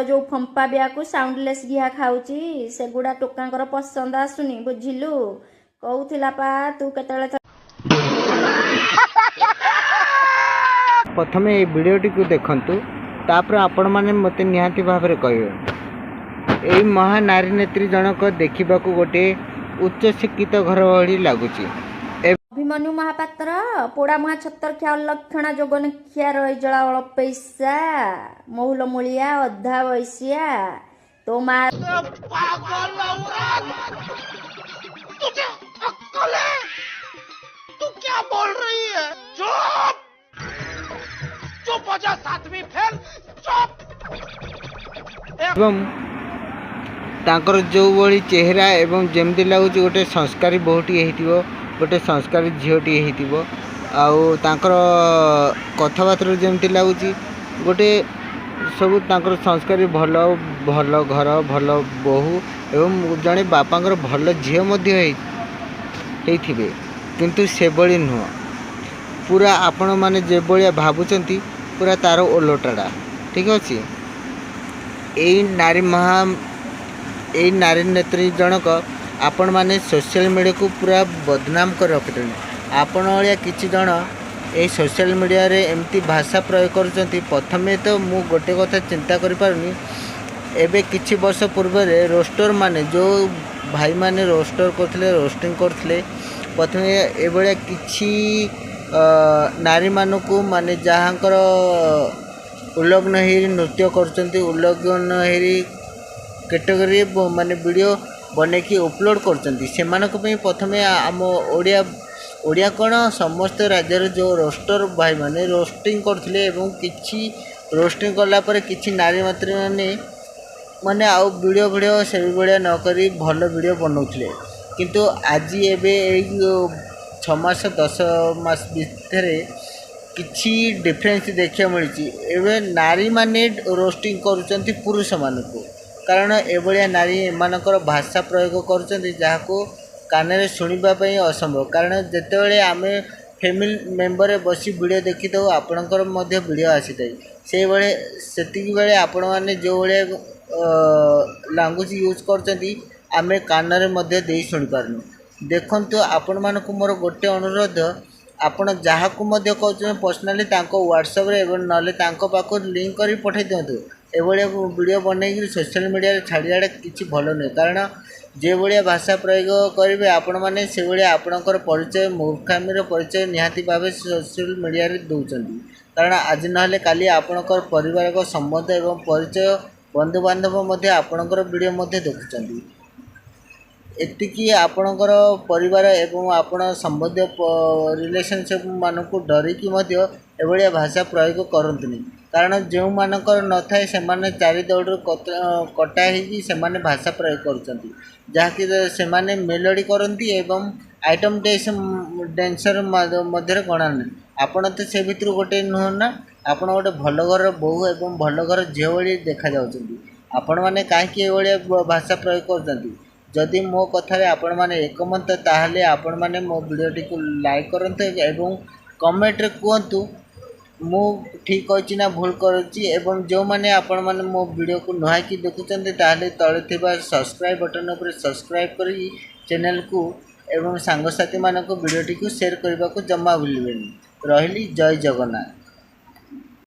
जो फंपा बिया साउंडलेस घिया खाऊची सेगुड़ा टोकांकर पसंद आसुनी बुझिलु कहूथिला पा तू केतले प्रथम ये वीडियोटी को देखंतु तापर आपण माने मते निहाती भाव में कहबे एई महानारी नेत्री जनक देखा गोटे उच्च शिक्षित घर भली लगुच। अभिमन्यु महापात्र पोड़ा मुहा छत्तर ख्या लक्षणा जोगन ख्या रही जला अल पैसा महुल मुलिया अधा वैसिया तो मार तू क्या बोल रही है? चुप चुप हो जा सातवीं फेल चुप। एवं तांकर जो भली चेहरा एवं जमती लगुच गोटे संस्कारी बहुटी होइतिबो गोटे संस्कारी झीटी होइतिबो आउ तांकर कथबार्ता जमती लगुच गोटे सब तांकर संस्कारी भल भल घर भल बहु एवं जड़े बापांकर भल झी होइथिबे किंतु से बड़ी नुह पूरा आपण माने जे बलिया भाबुचंती पूरा तार ओलोटाड़ा ठीक अच्छे। यही नारी नेत्री जनक आपण माने सोशल मीडिया को पूरा बदनाम कर रखते आपण भाया किसी जन ये सोशल मीडिया रे एमती भाषा प्रयोग कर प्रथमे तो मु गोटे कथा चिंता करि पारुनी एबे किछि वर्ष पूर्व रोस्टर माने जो भाई माने रोस्टर करथिले रोस्टिंग करथिले प्रथमे ए भलिया किछि नारी मानकु माने जहाँकर उल्लग्न हेरी नृत्य करचंती उल्लग्न हेरी कैटेगरी माने वीडियो बनेकी अपलोड करचंती सेमानक पई प्रथमे आम ओडिया कौन समस्त राज्य जो रोस्टर भाई माने रोस्टिंग करथिले एवं किछि रोस्टिंग कला पर किछि नारी मात्री माने आउ वीडियो से भाया न करी भल वीडियो बनाउथिले किंतु आज एबे 6 मास 10 मास भितर किछि डिफरेंस देखा मिली एवं नारी माने रोस्टिंग करुचंती पुरुष मानक कारण एभलिया नारी एमानकर भाषा प्रयोग करुचंती जाहाको कानरे शुणिबापई असंभव कारण जितेबाला आम फैमिली मेम्बर बसी वीडियो देखी था आपणकर वीडियो आसी थाए से बेले आपण मैंने जो भाया लैंग्वेज यूज करचंती आमे कानरे मध्य दे शुणी पारनु देखंतु आपण मानक मोर गोटे अनुरोध आपण जहाँ को कहते पर्सनाली व्हाट्सएप रे एवं नले पाक लिंक कर पठे दिंतु एभलिया वीडियो बनई सोशल मीडिया छाड़ा किसी भल नुहे कारण जे भाया भाषा प्रयोग करेंगे आपण मैंने से भाया आपणकर परिचय मूर्खामीर परिचय निहाती भाव सोशल मीडिया रे दौरान कारण आज ना काली आपणकर परिवार संबंध एवं परिचय बंधुबांधव आपणकर वीडियो देखुं एतिकी आपणकर परिवार एवं आपण संबंधी रिलेशनशिप मानक डरिकी एभलिया भाषा प्रयोग करंतनी कारण जो मानकर न थाए से माने चारि दौड़ कटा से माने भाषा प्रयोग करचंती जहाँकि से माने मेलोडी करंती एवं आइटम डांसर मध्य गणना आपण तो से भितर गोटे नुह ना आपण गोटे भल घर बहु एवं भल घर झील भाई देखा जाउछंती आपण माने काहे एभलिया भाषा प्रयोग करचंती जदि मो कथारे आपण माने एकमत ताहले आपण माने मो वीडियोटी को लाइक करंतु एवं कमेंट रे कहतु मु ठीक अच्छी ना भूल करुच्ची एवं जो मैंने आपण मैंने मो वीडियो को नुहाई देखुं ताहले तले थिबा सब्सक्राइब बटन उपर सब्सक्राइब करी चैनल को एवं सांगसाथी मानक वीडियोटी को शेयर करने को जमा भूलिबेनी रहिली जय जगन्नाथ।